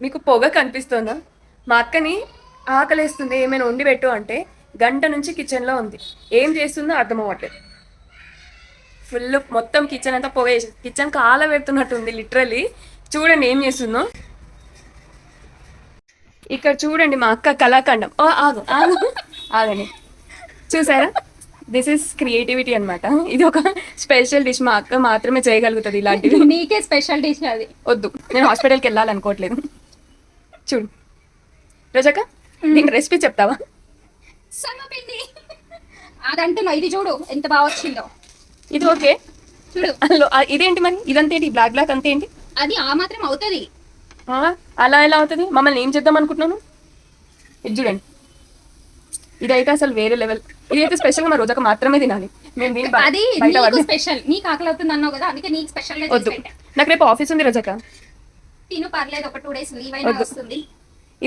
మీకు పొగ కనిపిస్తుందా? మా అక్కని ఆకలేస్తుంది ఏమైనా వండి పెట్టు అంటే గంట నుంచి కిచెన్లో ఉంది. ఏం చేస్తుందో అర్థం అవ్వట్లేదు. ఫుల్ మొత్తం కిచెన్ అంతా పొగ వేసి కిచెన్ కాల పెడుతున్నట్టుంది లిటరలీ. చూడండి ఏం చేస్తుందో. ఇక్కడ చూడండి మా అక్క కళాఖండం. ఓ ఆగు ఆగు ఆగని. చూసారా? దిస్ ఇస్ క్రియేటివిటీ అనమాట. ఇది ఒక స్పెషల్ డిష్. మా అక్క మాత్రమే చేయగలుగుతుంది ఇలాంటివి. నీకే స్పెషల్ డిష్ అది. వద్దు, నేను హాస్పిటల్కి వెళ్ళాలనుకోవట్లేదు. చూడు రోజక్క, దీని రెసిపీ చెప్తావా? సన్నపిండి అదంటున్నా. ఇది చూడు ఎంత బాగా వచ్చిందో. ఇది ఓకే చూడు. ఇదేంటి మరి? ఇదంతేంటి బ్లాక్ బ్లాక్ అంతేంటి? అది ఆ మాత్రం అవుతుంది. అలా ఎలా అవుతుంది? మమ్మల్ని ఏం చేద్దాం అనుకుంటున్నాను? ఇది చూడండి, ఇదైతే అసలు వేరే లెవెల్. ఇదైతే స్పెషల్ మా రోజాక మాత్రమే తినాలి. అది నీకు స్పెషల్. నీకు ఆకలి అవుతుంది అన్నావు కదా, అందుకే నీకు స్పెషల్. వద్దు, నాకు రేపు ఆఫీస్ ఉంది రోజాక. తిను పర్లేదు, ఒక 2 days లీవ్ అయినా వస్తుంది.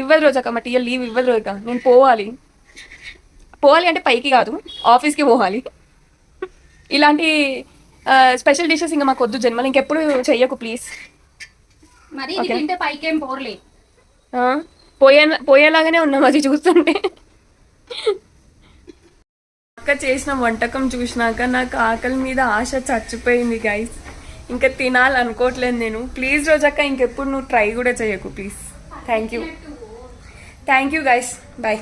ఇవ్వదు రోజాక, మా టీఎల్ లీవ్ ఇవ్వదు రోజాక. నేను పోవాలి అంటే పైకి కాదు, ఆఫీస్కి పోవాలి. ఇలాంటి స్పెషల్ డిషెస్ ఇంకా మాకు వద్దు జన్మలు. ఇంకెప్పుడు చెయ్యకు ప్లీజ్. మరి ఇది తింటే పైకేం పోర్లే. పోయేలాగానే ఉన్నాం అది చూస్తుంటే. అక్క చేసిన వంటకం చూసినాక నాకు ఆకలి మీద ఆశ చచ్చిపోయింది గైస్. ఇంకా తినాలనుకోవట్లేదు నేను. ప్లీజ్ రోజక్క ఇంకెప్పుడు నువ్వు ట్రై కూడా చేయకు please. Thank you guys. Bye.